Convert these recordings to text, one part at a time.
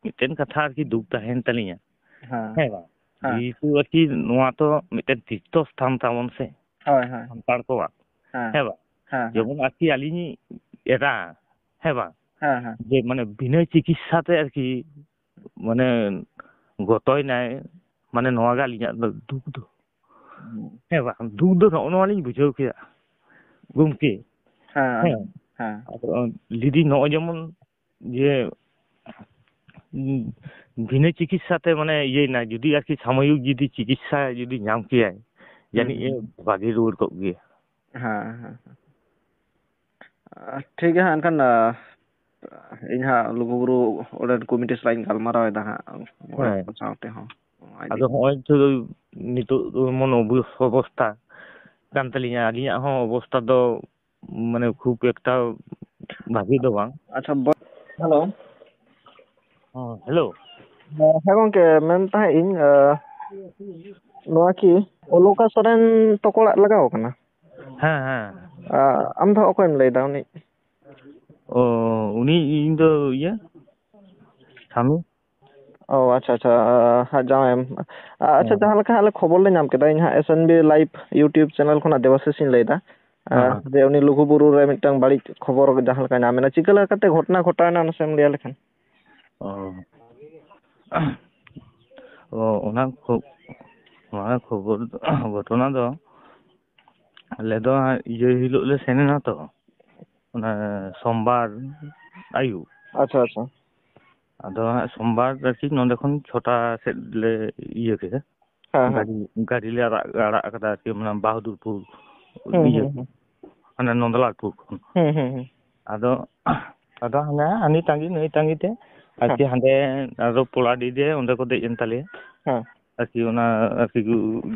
ᱢᱤᱫᱴᱮᱱ ᱠᱟᱛᱷᱟ ᱟᱨᱠᱤ ᱫᱩᱠ ᱛᱟᱦᱮᱱ ᱛᱟᱹᱞᱤᱧᱟ ᱦᱮᱸ ᱦᱮᱸ ᱵᱟᱝ ᱦᱮᱸ ᱡᱮᱦᱮᱛᱩ ᱟᱨᱠᱤ ᱱᱚᱣᱟ ᱛᱚ ᱢᱤᱫᱴᱮᱱ ᱛᱤᱨᱛᱷᱚ ᱥᱛᱷᱟᱱ ᱛᱟᱵᱚᱱ ᱥᱮ ᱦᱳᱭ ᱦᱳᱭ ᱥᱟᱱᱛᱟᱲ ᱠᱚᱣᱟᱜ ᱦᱮᱸ ᱦᱮᱸ ᱵᱟᱝ ᱦᱮᱸ ᱦᱮᱸ ᱡᱮᱢᱚᱱ ᱟᱨᱠᱤ ᱟᱹᱞᱤᱧ ᱮᱨᱟ ᱦᱮᱸ ᱵᱟᱝ ᱦᱮᱸ ᱦᱮᱸ ᱡᱮ ᱢᱟᱱᱮ ᱵᱤᱱᱟᱹ ᱪᱤᱠᱤᱛᱥᱟ ᱛᱮ ᱟᱨᱠᱤ ᱢᱟᱱᱮ ᱜᱚᱛᱚᱭᱱᱟᱭ ᱢᱟᱱᱮ ᱱᱚᱣᱟ ᱜᱮ ᱟᱹᱞᱤᱧᱟᱜ ᱫᱚ ᱫᱩᱠ ᱫᱚ ᱦᱮᱸ ᱵᱟᱝ ᱫᱩᱠ ᱫᱚ ᱱᱚᱜᱼᱚ ᱱᱚᱣᱟ ᱞᱤᱧ ᱵᱩᱡᱷᱟᱹᱣ ᱠᱮᱫᱟ ᱜᱚᱢᱠᱮ ᱦᱮᱸ ᱦᱮᱸ ᱟᱫᱚ ᱞᱤᱫᱤ ᱱᱚᱜᱼᱚᱭ ᱡᱮᱢᱚᱱ ᱡᱮ ᱵᱤᱱᱟᱹ ᱪᱤᱠᱤᱛᱥᱟ ᱛᱮ ᱢᱟᱱᱮ ᱤᱭᱟᱹᱭᱱᱟ ᱡᱩᱫᱤ ᱟᱨᱠि ᱥᱟᱢᱚᱭᱤᱠ ᱡᱩᱫᱤ ᱪᱤᱠᱤᱛᱥᱟ ᱡᱩᱫᱤ ᱧᱟᱢ ᱠᱮᱭᱟᱭ ᱡᱟᱹᱱᱤᱡ ᱵᱷᱟᱜᱤ ᱨᱩᱣᱟᱹᱲ ᱠᱚᱜ ᱜᱮᱭᱟ ᱦᱮᱸ ᱦᱮᱸ ᱴᱷᱤᱠ ᱜᱮᱭᱟ ᱦᱟᱸᱜ ᱮᱱᱠᱷᱟᱱ ᱤᱧ ᱦᱟᱸᱜ ᱞᱩᱜᱩᱵᱩᱨᱩ ᱚᱸᱰᱮ ᱠᱚᱢᱤᱴᱤ ᱥᱟᱞᱟᱜ ᱤᱧ ᱜᱟᱞᱢᱟᱨᱟᱣᱮᱫᱟ ᱦᱟᱸᱜ ᱚᱲᱟᱜ ᱦᱮᱸ ᱠᱚ ᱥᱟᱶᱛᱮ ᱦᱚᱸ ᱟᱫᱚ ᱦᱚᱸᱜᱼᱚᱭ ᱛᱚ ᱱᱤᱛᱚᱜ ᱮᱢᱚᱱ ᱚᱵᱚᱥᱛᱟ ᱠᱟᱱ ᱛᱟᱹᱞᱤᱧᱟ ᱟᱹᱞᱤᱧᱟᱜ ᱦᱚᱸ ᱚᱵᱚᱥᱛᱟ ᱫᱚ ᱢᱟᱱᱮ ᱠᱷᱩᱵ ᱮᱠᱴᱟ ᱵᱷᱟᱜᱤ ᱫᱚ ᱵᱟᱝ ᱟᱪᱪᱷᱟ ᱦᱮᱞᱳ ᱦᱮᱞᱳ ᱦᱮᱸ ᱜᱚᱝᱠᱮ ᱢᱮᱱ ᱛᱟᱦᱮᱸᱫ ᱤᱧ ᱱᱚᱣᱟ ᱠᱤ ᱚᱞᱚᱠᱟ ᱥᱚᱨᱮᱱ ᱛᱚᱠᱚ ᱚᱲᱟᱜ ᱞᱟᱜᱟᱣ ᱠᱟᱱᱟ? ᱦᱮᱸ ᱦᱮᱸ ᱟᱢ ᱫᱚ ᱚᱠᱚᱭᱮᱢ ᱞᱟᱹᱭᱫᱟ ᱩᱱᱤ? ᱚ ᱩᱱᱤ ᱤᱧ ᱫᱚ ᱤᱭᱟᱹ ᱥᱟᱢᱩ ᱚ ᱟᱪᱪᱷᱟ ᱟᱪᱪᱷᱟ ᱡᱟᱶᱟᱭ ᱟᱪᱪᱷᱟ ᱡᱟᱦᱟᱸ ᱞᱮᱠᱟ ᱟᱞᱮ ᱠᱷᱚᱵᱚᱨ ᱞᱮ ᱧᱟᱢ ᱠᱮᱫᱟ ᱤᱧ ᱦᱟᱸᱜ SNB ᱞᱟᱭᱤᱵᱷ ᱤᱭᱩᱴᱩᱵᱽ ᱪᱮᱱᱮᱞ ᱠᱷᱚᱱᱟᱜ ᱫᱮᱵᱟᱥᱤᱥ ᱤᱧ ᱞᱟᱹᱭᱫᱟ ᱦᱮᱸ ᱡᱮ ᱩᱱᱤ ᱞᱩᱜᱩᱵᱩᱨᱩ ᱨᱮ ᱢᱤᱫᱴᱟᱝ ᱵᱟᱹᱲᱤᱡ ᱠᱷᱚᱵᱚᱨ ᱡᱟᱦᱟᱸ ᱞᱮᱠᱟ ᱧᱟᱢᱮᱱᱟ ᱪᱤᱠᱟᱹ ᱞᱮᱠᱟᱛᱮ ᱜᱷᱚᱴᱚᱱᱟ ᱜᱷᱚᱴᱟᱣᱮᱱᱟ ᱱᱟᱥᱮᱢ ᱞᱟᱹᱭ ᱞᱮᱠᱷᱟᱱ ᱚᱱᱟ ᱠᱷᱚᱵᱚᱨ ᱜᱷᱚᱴᱚᱱᱟ ᱫᱚ ᱟᱞᱮ ᱫᱚ ᱤᱭᱟᱹ ᱦᱤᱞᱳᱜ ᱞᱮ ᱥᱮᱱ ᱮᱱᱟ ᱛᱚ ᱚᱱᱟ ᱥᱳᱢᱵᱟᱨ ᱟᱹᱭᱩᱵ ᱟᱪᱪᱷᱟ ᱟᱪᱪᱷᱟ ᱟᱫᱚ ᱦᱟᱸᱜ ᱥᱳᱢᱵᱟᱨ ᱟᱨᱠᱤ ᱱᱚᱰᱮ ᱠᱷᱚᱱ 6ᱴᱟ ᱥᱮᱫ ᱞᱮ ᱤᱭᱟᱹ ᱠᱮᱫᱟ ᱦᱮᱸ ᱦᱮᱸ ᱜᱟᱹᱰᱤ ᱞᱮ ᱟᱲᱟᱜ ᱟᱠᱟᱫᱟ ᱟᱨᱠᱤ ᱵᱟᱦᱟᱫᱩᱨᱯᱩᱨ ᱦᱩᱸ ᱤᱭᱟᱹ ᱦᱩᱸ ᱦᱟᱱᱮ ᱱᱚᱱᱫᱚᱞᱟᱞᱯᱩᱨ ᱠᱷᱚᱱ ᱦᱩᱸ ᱦᱩᱸ ᱦᱩᱸ ᱟᱫᱚ ᱦᱟᱱᱮ ᱦᱟᱹᱱᱤ ᱛᱟᱸᱜᱤ ᱱᱟᱹᱭ ᱛᱟᱸᱜᱤ ᱛᱮ ᱦᱮᱸ ᱟᱨᱠᱤ ᱦᱟᱸᱰᱮ ᱟᱨᱚ ᱯᱚᱲᱟᱰᱤ ᱨᱮ ᱚᱸᱰᱮ ᱠᱚ ᱫᱮᱡ ᱮᱱ ᱛᱟᱞᱮᱭᱟ ᱦᱮᱸ ᱟᱨᱠᱤ ᱚᱱᱟ ᱟᱨᱠᱤ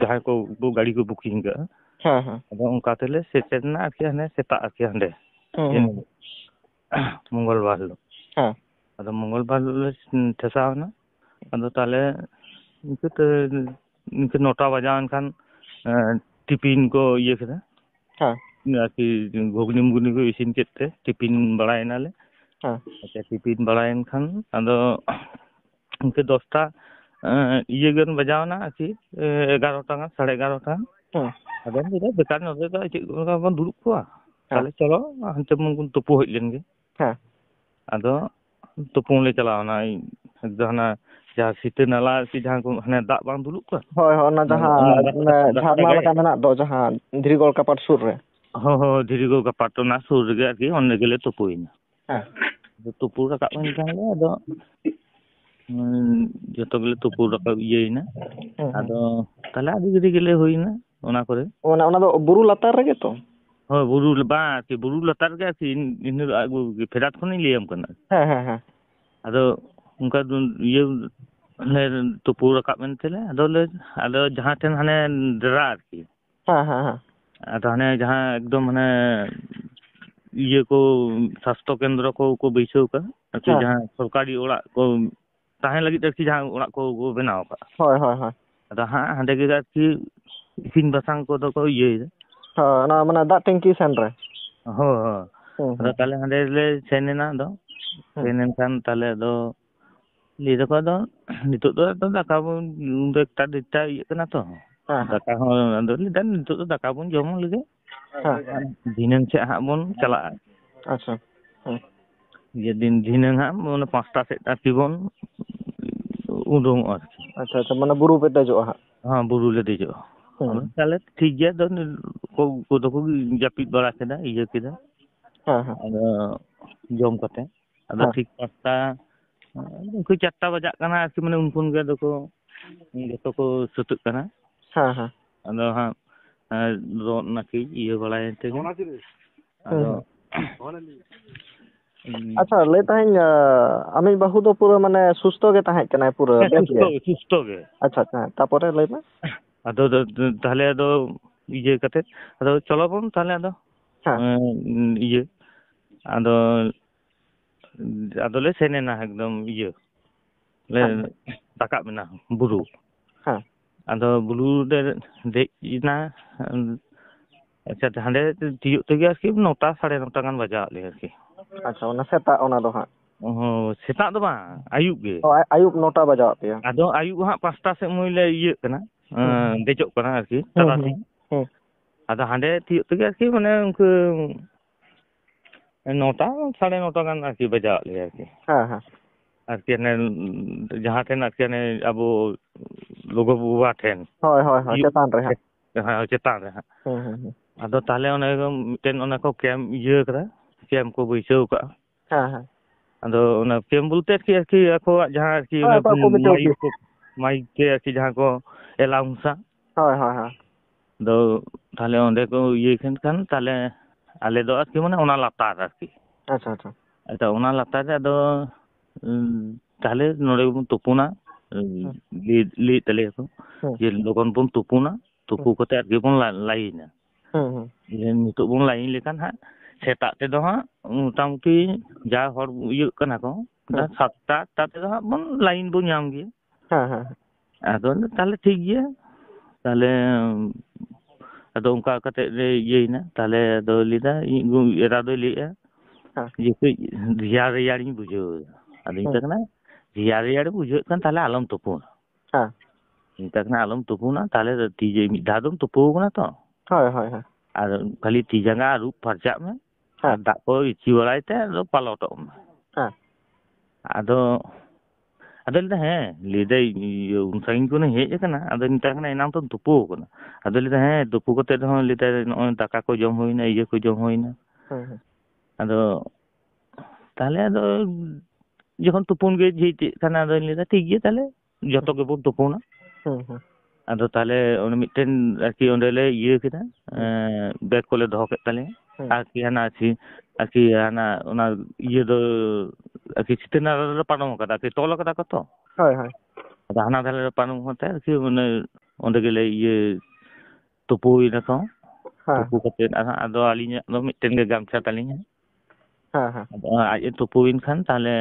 ᱡᱟᱦᱟᱸᱭ ᱠᱚ ᱜᱟᱹᱰᱤ ᱠᱚ ᱵᱩᱠᱤᱝ ᱠᱟᱜᱼᱟ ᱦᱮᱸ ᱦᱮᱸ ᱟᱫᱚ ᱚᱱᱠᱟ ᱛᱮᱞᱮ ᱥᱮᱴᱮᱨᱱᱟ ᱟᱨᱠᱤ ᱦᱟᱱᱮ ᱥᱮᱛᱟᱜ ᱟᱨᱠᱤ ᱦᱟᱸᱰᱮ ᱦᱩᱸ ᱦᱩᱸ ᱢᱚᱝᱜᱚᱞ ᱵᱟᱨ ᱦᱤᱞᱳᱜ ᱦᱮᱸ ᱟᱫᱚ ᱢᱚᱝᱜᱚᱞ ᱵᱟᱨ ᱦᱤᱞᱳᱜ ᱞᱮ ᱴᱷᱮᱥᱟᱣ ᱮᱱᱟ ᱟᱫᱚ ᱛᱟᱦᱚᱞᱮ ᱤᱱᱠᱟᱹᱛᱮ 9টা ᱵᱟᱡᱟᱣᱮᱱ ᱠᱷᱟᱱ ᱴᱤᱯᱤᱱ ᱠᱚ ᱤᱭᱟᱹ ᱠᱮᱫᱟ ᱦᱮᱸ ᱟᱨᱠᱤ ᱜᱷᱩᱜᱽᱱᱤ ᱢᱩᱜᱽᱱᱤ ᱠᱚ ᱤᱥᱤᱱ ᱠᱮᱫ ᱛᱮ ᱴᱤᱯᱤᱱ ᱵᱟᱲᱟᱭᱮᱱᱟᱞᱮ ᱦᱮᱸ ᱟᱪᱪᱷᱟ ᱴᱤᱯᱤᱱ ᱵᱟᱲᱟᱭᱮᱱ ᱠᱷᱟᱱ ᱟᱫᱚ ᱤᱱᱠᱟᱹ 10টা ᱤᱭᱟᱹ ᱜᱟᱱ ᱵᱟᱡᱟᱣᱱᱟ ᱟᱨᱠᱤ 11টা ᱜᱟᱱ 11:30 ᱦᱮᱸ ᱟᱫᱚᱧ ᱞᱟᱹᱭᱫᱟ ᱵᱮᱠᱟᱨ ᱱᱚᱰᱮ ᱫᱚ ᱪᱮᱫ ᱵᱚᱱ ᱫᱩᱲᱩᱵ ᱠᱚᱜᱼᱟ ᱦᱮᱸ ᱛᱟᱦᱞᱮ ᱪᱚᱞᱚ ᱦᱟᱱᱛᱮ ᱵᱚᱱ ᱛᱩᱯᱩ ᱦᱮᱡ ᱞᱮᱱ ᱜᱮ ᱦᱮᱸ ᱟᱫᱚ ᱛᱩᱯᱩᱱ ᱞᱮ ᱪᱟᱞᱟᱣᱱᱟ ᱦᱟᱱᱟ ᱡᱟᱦᱟᱸ ᱥᱤᱛᱟᱹ ᱱᱟᱞᱟ ᱡᱟᱦᱟᱸ ᱠᱚ ᱦᱟᱱᱮ ᱫᱟᱜ ᱵᱟᱝ ᱫᱩᱲᱩᱵ ᱠᱚᱜᱼᱟ ᱦᱳᱭ ᱦᱳᱭ ᱚᱱᱟ ᱡᱟᱦᱟᱸ ᱨᱟᱥᱛᱟ ᱡᱷᱟᱨᱱᱟ ᱜᱟᱭᱮ ᱞᱮᱠᱟ ᱢᱮᱱᱟᱜ ᱫᱚ ᱡᱟᱦᱟᱸ ᱫᱷᱤᱨᱤ ᱜᱚᱲ ᱠᱟᱯᱟᱴ ᱥᱩᱨ ᱨᱮ ᱦᱚᱸ ᱫᱷᱤᱨᱤ ᱜᱚᱲ ᱠᱟᱯᱟᱴ ᱚᱱᱟ ᱥᱩᱨ ᱨᱮᱜᱮ ᱟᱨᱠᱤ ᱚᱸᱰᱮ ᱜᱮᱞᱮ ᱛᱩᱯᱩᱭᱮᱱᱟ ᱦᱮᱸ ᱛᱩᱯᱩ ᱨᱟᱠᱟᱵ ᱮᱱ ᱠᱷᱟᱱᱞᱮ ᱟᱫᱚ ᱡᱚᱛᱚ ᱜᱮᱞᱮ ᱛᱩᱯᱩ ᱨᱟᱠᱟᱵ ᱤᱭᱟᱹᱭᱮᱱᱟ ᱦᱮᱸ ᱦᱮᱸ ᱟᱫᱚ ᱛᱟᱦᱞᱮ ᱟᱹᱰᱤ ᱜᱷᱟᱹᱲᱤᱡ ᱜᱮᱞᱮ ᱦᱩᱭᱱᱟ ᱚᱱᱟ ᱠᱚᱨᱮ ᱚᱱᱟ ᱫᱚ ᱵᱩᱨᱩ ᱞᱟᱛᱟᱨ ᱨᱮᱜᱮ ᱛᱚ ᱦᱳᱭ ᱵᱩᱨᱩ ᱵᱟᱝ ᱟᱨᱠᱤ ᱵᱩᱨᱩ ᱞᱟᱛᱟᱨ ᱨᱮᱜᱮ ᱟᱨᱠᱤ ᱯᱷᱮᱰᱟᱛ ᱠᱷᱚᱱᱤᱧ ᱞᱟᱹᱭᱟᱢ ᱠᱟᱱᱟ ᱦᱮᱸ ᱦᱮᱸ ᱦᱮᱸ ᱟᱫᱚ ᱚᱱᱠᱟ ᱤᱭᱟᱹ ᱞᱮ ᱛᱩᱯᱩ ᱨᱟᱠᱟᱵ ᱮᱱ ᱛᱮᱞᱮ ᱟᱫᱚ ᱡᱟᱦᱟᱸ ᱴᱷᱮᱱ ᱦᱟᱱᱮ ᱰᱮᱨᱟ ᱟᱨᱠᱤ ᱦᱮᱸ ᱦᱮᱸ ᱦᱮᱸ ᱟᱫᱚ ᱦᱟᱱᱮ ᱡᱟᱦᱟᱸ ᱮᱠᱫᱚᱢ ᱦᱟᱱᱮ ᱤᱭᱟᱹ ko ᱥᱟᱥᱛᱷᱚ ᱠᱮᱱᱫᱨᱚ ko ᱵᱟᱹᱭᱥᱟᱹᱣ ᱠᱟᱜᱼᱟ ᱟᱨᱠᱤ ᱦᱮᱸ ᱡᱟᱦᱟᱸ ᱥᱚᱨᱠᱟᱨᱤ ᱚᱲᱟᱜ ᱠᱚ ᱛᱟᱦᱮᱸ ᱞᱟᱹᱜᱤᱫ ᱟᱨᱠᱤ ᱡᱟᱦᱟᱸ ᱚᱲᱟᱜ ᱠᱚ ᱵᱮᱱᱟᱣ ᱟᱠᱟᱫᱼᱟ ᱦᱳᱭ ᱦᱳᱭ ᱦᱳᱭ ᱟᱫᱚ ᱦᱟᱸᱜ ᱦᱟᱸᱰᱮ ᱜᱮ ᱟᱨᱠᱤ ᱤᱥᱤᱱ ᱵᱟᱥᱟᱝ ᱠᱚᱫᱚ ᱠᱚ ᱤᱭᱟᱹᱭᱮᱫᱟ ᱦᱳᱭ ᱚᱱᱟ ᱢᱟᱱᱮ ᱫᱟᱜ ᱴᱮᱝᱠᱤ ᱥᱮᱱ ᱨᱮ ᱦᱳᱭ ᱦᱩᱸ ᱟᱫᱚ ᱦᱩᱸ ᱛᱟᱦᱞᱮ ᱦᱟᱸᱰᱮ ᱞᱮ ᱥᱮᱱ ᱮᱱᱟ ᱟᱫᱚ ᱦᱩᱸ ᱥᱮᱱ ᱮᱱᱠᱷᱟᱱ ᱛᱟᱦᱞᱮ ᱟᱫᱚ ᱞᱟᱹᱭ ᱫᱟᱠᱚ ᱟᱫᱚ ᱱᱤᱛᱚᱜ ᱫᱚ ᱫᱟᱠᱟ ᱵᱚᱱ 1ᱴᱟ ᱤᱭᱟᱹᱜ ᱠᱟᱱᱟ ᱛᱚ ᱦᱮᱸ ᱦᱮᱸ ᱫᱟᱠᱟ ᱦᱚᱸ ᱟᱫᱚ ᱞᱟᱹᱭᱫᱟ ᱱᱤᱛᱚᱜ ᱫᱚ ᱫᱟᱠᱟ ᱵᱚᱱ ᱡᱚᱢ ᱞᱮᱜᱮ ᱦᱮᱸ ᱫᱷᱤᱱᱟᱹᱝ ᱥᱮᱫ ᱦᱟᱸᱜ ᱵᱚᱱ ᱪᱟᱞᱟᱜᱼᱟ ᱟᱪᱪᱷᱟ ᱦᱮᱸ ᱫᱷᱤᱱᱟᱹᱝ ᱦᱟᱸᱜ 5টা ᱥᱮᱫ ᱟᱨᱠᱤ ᱵᱚᱱ ᱩᱰᱩᱝᱚᱜᱼᱟ ᱟᱨᱠᱤ ᱟᱪᱪᱷᱟ ᱟᱪᱪᱷᱟ ᱢᱟᱱᱮ ᱵᱩᱨᱩ ᱯᱮ ᱫᱮᱡᱚᱜᱼᱟ ᱦᱟᱸᱜ ᱦᱮᱸ ᱵᱩᱨᱩ ᱞᱮ ᱫᱮᱡᱚᱜᱼᱟ ᱦᱩᱸ ᱟᱫᱚ ᱛᱟᱦᱞᱮ ᱴᱷᱤᱠ ᱜᱮᱭᱟ ᱫᱚ ᱠᱚ ᱡᱟᱹᱯᱤᱫ ᱵᱟᱲᱟ ᱠᱮᱫᱟ ᱤᱭᱟᱹ ᱠᱮᱫᱟ ᱦᱮᱸ ᱦᱮᱸ ᱟᱫᱚ ᱡᱚᱢ ᱠᱟᱛᱮ ᱟᱫᱚ ᱦᱮᱸ ᱴᱷᱤᱠ 5টা ᱩᱱᱠᱩ 4টা ᱵᱟᱡᱟᱜ ᱠᱟᱱᱟ ᱟᱨᱠᱤ ᱢᱟᱱᱮ ᱩᱱᱠᱷᱚᱱ ᱜᱮ ᱟᱫᱚ ᱠᱚ ᱡᱚᱛᱚ ᱠᱚ ᱥᱟᱹᱛᱟᱹᱜ ᱠᱟᱱᱟ ᱦᱮᱸ ᱦᱮᱸ ᱟᱫᱚ ᱦᱟᱸᱜ ᱨᱚᱫ ᱱᱟᱹᱠᱤᱡ ᱤᱭᱟᱹ ᱵᱟᱲᱟᱭᱮᱱ ᱛᱮᱜᱮ ᱦᱩᱸ ᱟᱫᱚ ᱦᱩᱸ ᱟᱪᱪᱷᱟ ᱞᱟᱹᱭ ᱛᱟᱦᱮᱸᱧ ᱟᱢᱤᱡ ᱵᱟᱹᱦᱩ ᱫᱚ ᱯᱩᱨᱟᱹ ᱢᱟᱱᱮ ᱥᱩᱥᱛᱷᱚ ᱜᱮ ᱛᱟᱦᱮᱸ ᱠᱟᱱᱟᱭ ᱯᱩᱨᱟᱹ ᱦᱮᱸ ᱵᱮᱥ ᱜᱮ ᱥᱩᱥᱛᱷᱚ ᱜᱮ ᱟᱪᱪᱷᱟ ᱟᱪᱪᱷᱟ ᱛᱟᱯᱚᱨᱮ ᱞᱟᱹᱭ ᱢᱮ ᱟᱫᱚ ᱛᱟᱦᱞᱮ ᱟᱫᱚ ᱤᱭᱟᱹ ᱠᱟᱛᱮᱫ ᱟᱫᱚ ᱪᱚᱞᱚ ᱵᱚᱱ ᱛᱟᱦᱞᱮ ᱟᱫᱚ ᱦᱮᱸ ᱤᱭᱟᱹ ᱟᱫᱚᱞᱮ ᱥᱮᱱ ᱮᱱᱟ ᱮᱠᱫᱚᱢ ᱤᱭᱟᱹ ᱞᱮ ᱦᱮᱸ ᱨᱟᱠᱟᱵ ᱮᱱᱟ ᱵᱩᱨᱩ ᱦᱮᱸ ᱟᱫᱚ ᱵᱩᱨᱩ ᱞᱮ ᱫᱮᱡ ᱮᱱᱟ ᱟᱪᱪᱷᱟ ᱦᱟᱸᱰᱮ ᱛᱤᱭᱳᱜ ᱛᱮᱜᱮ ᱟᱨᱠᱤ 9টা 9:30 ᱜᱟᱱ ᱵᱟᱡᱟᱣᱟᱫ ᱞᱮᱭᱟ ᱟᱨᱠᱤ ᱟᱪᱪᱷᱟ ᱚᱱᱟ ᱥᱮᱛᱟᱜ ᱚᱱᱟ ᱫᱚ ᱦᱟᱸᱜ ᱥᱮᱛᱟᱜ ᱫᱚ ᱵᱟᱝ ᱟᱹᱭᱩᱵ ᱜᱮ ᱟᱭᱩᱵ 9টা ᱵᱟᱡᱟᱣᱟᱜ ᱯᱮᱭᱟ ᱟᱫᱚ ᱟᱹᱭᱩᱵ ᱦᱟᱸᱜ 5টা ᱥᱮᱫ ᱢᱚᱭ ᱞᱮ ᱤᱭᱟᱹᱜ ᱠᱟᱱᱟ ᱫᱮᱡᱚᱜ ᱠᱟᱱᱟ ᱟᱨᱠᱤ ᱛᱟᱨᱟᱥᱤᱧ ᱟᱫᱚ ᱦᱟᱸᱰᱮ ᱛᱤᱭᱳᱜ ᱛᱮᱜᱮ ᱟᱨᱠᱤ ᱢᱟᱱᱮ ᱩᱱᱠᱩ 9টা 9:30 ᱜᱟᱱ ᱟᱨᱠᱤ ᱵᱟᱡᱟᱣᱟᱜ ᱞᱮᱭᱟ ᱟᱨᱠᱤ ᱟᱨᱠᱤ ᱡᱟᱦᱟᱸ ᱴᱷᱮᱱ ᱟᱨᱠᱤ ᱟᱵᱚ ᱞᱚᱜᱚ ᱵᱟᱵᱟ ᱴᱷᱮᱱ ᱪᱮᱛᱟᱱ ᱨᱮ ᱪᱮᱛᱟᱱ ᱨᱮ ᱦᱟᱸᱜ ᱟᱫᱚ ᱛᱟᱦᱞᱮ ᱚᱱᱮ ᱢᱤᱫᱴᱮᱱ ᱚᱱᱟ ᱠᱚ ᱠᱮᱢᱯ ᱤᱭᱟᱹ ᱠᱟᱫᱟ ᱠᱮᱢᱯ ᱠᱚ ᱵᱟᱹᱭᱥᱟᱹᱣ ᱠᱟᱜᱼᱟ ᱟᱫᱚ ᱚᱱᱟ ᱠᱮᱢᱯ ᱵᱚᱞᱛᱮ ᱟᱨᱠᱤ ᱟᱠᱚᱣᱟᱜ ᱡᱟᱦᱟᱸ ᱟᱨᱠᱤ ᱢᱟᱭᱤᱠ ᱛᱮ ᱟᱨᱠᱤ ᱡᱟᱦᱟᱸ ᱠᱚ ᱮᱞᱟᱣᱩᱱᱥᱟ ᱟᱫᱚ ᱛᱟᱦᱞᱮ ᱚᱸᱰᱮ ᱠᱚ ᱤᱭᱟᱹᱭ ᱠᱷᱟᱱ ᱛᱟᱦᱞᱮ ᱟᱞᱮ ᱫᱚ ᱟᱨᱠᱤ ᱢᱟᱱᱮ ᱚᱱᱟ ᱞᱟᱛᱟᱨ ᱟᱨᱠᱤ ᱟᱫᱚ ᱚᱱᱟ ᱞᱟᱛᱟᱨ ᱨᱮ ᱟᱫᱚ ᱛᱟᱦᱞᱮ ᱱᱚᱰᱮ ᱜᱮᱵᱚᱱ ᱛᱩᱯᱩᱱᱟ ᱞᱟᱹᱭᱮᱫ ᱛᱟᱞᱮᱭᱟᱠᱚ ᱡᱮ ᱞᱚᱜᱚᱱ ᱵᱚᱱ ᱛᱩᱯᱩᱱᱟ ᱛᱩᱯᱩ ᱠᱟᱛᱮ ᱟᱨᱠᱤ ᱵᱚᱱ ᱞᱟᱭᱤᱱᱟ ᱱᱤᱛᱚᱜ ᱵᱚᱱ ᱞᱟᱭᱤᱱ ᱞᱮᱠᱷᱟᱱ ᱦᱟᱸᱜ ᱥᱮᱛᱟᱜ ᱛᱮᱫᱚ ᱦᱟᱸᱜ ᱢᱚᱴᱟᱢᱩᱴᱤ ᱡᱟ ᱦᱚᱲ ᱤᱭᱟᱹᱜ ᱠᱟᱱᱟ ᱠᱚ 7টা 8টা ᱛᱮᱫᱚ ᱦᱟᱸᱜ ᱵᱚᱱ ᱞᱟᱭᱤᱱ ᱵᱚᱱ ᱧᱟᱢ ᱜᱮᱭᱟ ᱟᱫᱚ ᱛᱟᱦᱞᱮ ᱴᱷᱤᱠ ᱜᱮᱭᱟ ᱛᱟᱦᱞᱮ ᱟᱫᱚ ᱚᱱᱠᱟ ᱠᱟᱛᱮ ᱞᱮ ᱤᱭᱟᱹᱭᱱᱟ ᱛᱟᱦᱞᱮ ᱟᱫᱚ ᱞᱟᱹᱭᱫᱟ ᱮᱨᱟ ᱫᱚᱭ ᱞᱟᱹᱭᱮᱜᱼᱟ ᱡᱮ ᱠᱟᱹᱡ ᱨᱮᱭᱟᱲ ᱨᱮᱭᱟᱲᱤᱧ ᱵᱩᱡᱷᱟᱹᱣ ᱟᱫᱚᱧ ᱢᱮᱛᱟᱜ ᱠᱟᱱᱟ ᱨᱮᱭᱟᱲ ᱨᱮᱭᱟᱲ ᱵᱩᱡᱷᱟᱹᱣᱮᱫ ᱠᱷᱟᱱ ᱛᱟᱦᱞᱮ ᱟᱞᱚᱢ ᱛᱩᱯᱩᱱᱟ ᱢᱮᱛᱟᱜ ᱠᱟᱱᱟ ᱟᱞᱚᱢ ᱛᱩᱯᱩᱱᱟ ᱛᱟᱦᱞᱮ ᱢᱤᱫ ᱫᱷᱟᱣ ᱫᱚᱢ ᱛᱩᱯᱩ ᱠᱟᱱᱟ ᱛᱚ ᱟᱨ ᱠᱷᱟᱹᱞᱤ ᱛᱤ ᱡᱟᱸᱜᱟ ᱟᱹᱨᱩᱵ ᱯᱷᱟᱨᱪᱟᱜ ᱢᱮ ᱟᱨ ᱫᱟᱜ ᱠᱚ ᱤᱪᱤ ᱵᱟᱲᱟᱭ ᱛᱮ ᱟᱫᱚ ᱯᱟᱞᱚᱴᱚᱜ ᱢᱮ ᱟᱫᱚ ᱞᱟᱹᱭᱫᱟ ᱦᱮᱸ ᱞᱟᱹᱭᱫᱟᱭ ᱩᱱ ᱥᱟᱺᱜᱤᱧ ᱠᱷᱚᱱᱤᱧ ᱦᱮᱡ ᱟᱠᱟᱱᱟ ᱟᱫᱚ ᱢᱮᱛᱟᱜ ᱠᱟᱱᱟ ᱮᱱᱟᱝ ᱛᱚᱢ ᱛᱩᱯᱩ ᱟᱠᱟᱱᱟ ᱟᱫᱚ ᱞᱟᱹᱭᱫᱟ ᱦᱮᱸ ᱛᱩᱯᱩ ᱠᱟᱛᱮ ᱨᱮᱦᱚᱸ ᱞᱟᱹᱭᱫᱟᱭ ᱱᱚᱜᱼᱚᱭ ᱫᱟᱠᱟ ᱠᱚ ᱡᱚᱢ ᱦᱩᱭᱱᱟ ᱤᱭᱟᱹ ᱠᱚ ᱡᱚᱢ ᱦᱩᱭᱱᱟ ᱟᱫᱚ ᱛᱟᱦᱞᱮ ᱟᱫᱚ ᱡᱚᱠᱷᱚᱱ ᱛᱩᱯᱩᱱ ᱜᱮ ᱡᱷᱤᱡ ᱠᱟᱱᱟ ᱟᱫᱚᱧ ᱞᱟᱹᱭᱫᱟ ᱴᱷᱤᱠ ᱜᱮᱭᱟ ᱛᱟᱦᱞᱮ ᱡᱚᱛᱚ ᱜᱮᱵᱚᱱ ᱛᱩᱯᱩᱱᱟ ᱟᱫᱚ ᱛᱟᱦᱞᱮ ᱢᱤᱫᱴᱮᱱ ᱟᱨᱠᱤ ᱚᱸᱰᱮᱞᱮ ᱤᱭᱟᱹ ᱠᱮᱫᱟ ᱵᱮᱜᱽ ᱠᱚᱞᱮ ᱫᱚᱦᱚ ᱠᱮᱫ ᱛᱟᱞᱮᱭᱟ ᱟᱨᱠᱤ ᱦᱟᱱᱟ ᱚᱱᱟ ᱤᱭᱟᱹ ᱫᱚ ᱟᱨᱠᱤ ᱪᱤᱛᱟᱹᱨ ᱱᱟᱞᱟ ᱨᱮᱞᱮ ᱯᱟᱨᱚᱢ ᱠᱟᱫᱟ ᱟᱨᱠᱤ ᱛᱚᱞ ᱠᱟᱫᱟ ᱠᱚ ᱛᱚ ᱟᱫᱚ ᱦᱟᱱᱟ ᱫᱷᱟᱨᱮ ᱨᱮ ᱯᱟᱨᱚᱢ ᱠᱟᱛᱮ ᱟᱨᱠᱤ ᱚᱸᱰᱮ ᱜᱮᱞᱮ ᱛᱩᱯᱩᱭᱱᱟᱠᱚ ᱛᱩᱯᱩ ᱠᱟᱛᱮ ᱟᱫᱚ ᱟᱹᱞᱤᱧᱟᱜ ᱫᱚ ᱢᱤᱫᱴᱮᱱ ᱜᱮ ᱜᱟᱢᱪᱷᱟ ᱛᱟᱹᱞᱤᱧᱟ ᱟᱫᱚ ᱟᱡ ᱮ ᱛᱩᱯᱩᱭᱮᱱ ᱠᱷᱟᱱ ᱛᱟᱦᱞᱮ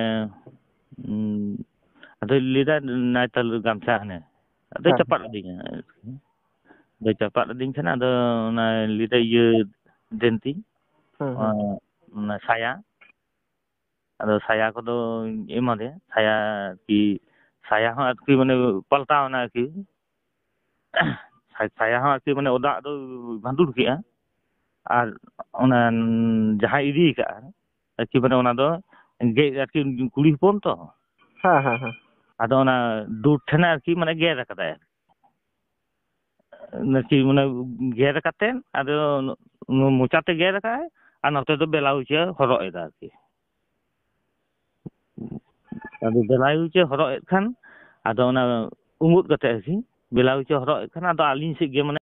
ᱟᱫᱚᱭ ᱞᱟᱹᱭᱫᱟ ᱱᱟᱭ ᱛᱟᱦᱞᱮ ᱜᱟᱢᱪᱷᱟ ᱦᱟᱱᱮ ᱟᱫᱚᱭ ᱪᱟᱯᱟᱫ ᱟᱹᱫᱤᱧᱟ ᱪᱟᱯᱟᱫ ᱟᱹᱫᱤᱧ ᱠᱷᱟᱱ ᱟᱫᱚ ᱚᱱᱟ ᱞᱟᱹᱭᱫᱟ ᱫᱮᱱ ᱛᱤᱧ ᱚᱱᱟ ᱥᱟᱭᱟ ᱟᱫᱚ ᱥᱟᱭᱟ ᱠᱚᱫᱚᱧ ᱮᱢᱟᱫᱮᱭᱟ ᱥᱟᱭᱟ ᱟᱨᱠᱤ ᱥᱟᱭᱟ ᱦᱚᱸ ᱟᱨᱠᱤ ᱢᱟᱱᱮ ᱯᱟᱞᱴᱟᱣᱱᱟ ᱟᱨᱠᱤ ᱥᱟᱭᱟ ᱦᱚᱸ ᱟᱨᱠᱤ ᱢᱟᱱᱮ ᱫᱟᱜ ᱫᱚ ᱵᱷᱟᱸᱫᱩᱲ ᱠᱮᱜᱼᱟ ᱟᱨ ᱚᱱᱟ ᱡᱟᱦᱟᱸᱭ ᱤᱫᱤ ᱠᱟᱜᱼᱟ ᱟᱨᱠි ᱢᱟᱱᱮ ᱚᱱᱟ ᱫᱚ ᱟᱨᱠᱤ ᱠᱩᱲᱤ ᱦᱚᱯᱚᱱ ᱛᱚ ᱟᱫᱚ ᱚᱱᱟ ᱫᱩᱫ ᱴᱷᱮᱱᱮ ᱟᱨᱠᱤ ᱢᱟᱱᱮ ᱜᱮᱨ ᱟᱠᱟᱫᱟᱭ ᱟᱨᱠᱤ ᱢᱟᱱᱮ ᱜᱮᱨ ᱠᱟᱛᱮᱫ ᱟᱫᱚ ᱢᱚᱪᱟᱛᱮ ᱜᱮᱨ ᱟᱠᱟᱫᱟᱭ ᱟᱨ ᱱᱚᱛᱮ ᱫᱚ ᱵᱮᱞᱟᱩᱪᱮ ᱦᱚᱨᱚᱜ ᱮᱫᱟ ᱟᱨᱠᱤ ᱟᱫᱚ ᱵᱮᱞᱟᱩᱪᱮ ᱦᱚᱨᱚᱜ ᱮᱫ ᱠᱷᱟᱱ ᱟᱫᱚ ᱚᱱᱟ ᱩᱸᱜᱚᱫ ᱠᱟᱛᱮ ᱟᱨᱠᱤ ᱵᱮᱞᱟᱩᱪᱮ ᱦᱚᱨᱚᱜ ᱮᱫ ᱠᱷᱟᱱ ᱟᱫᱚ ᱟᱹᱞᱤᱧ ᱥᱮᱫ ᱜᱮ ᱢᱟᱱᱮ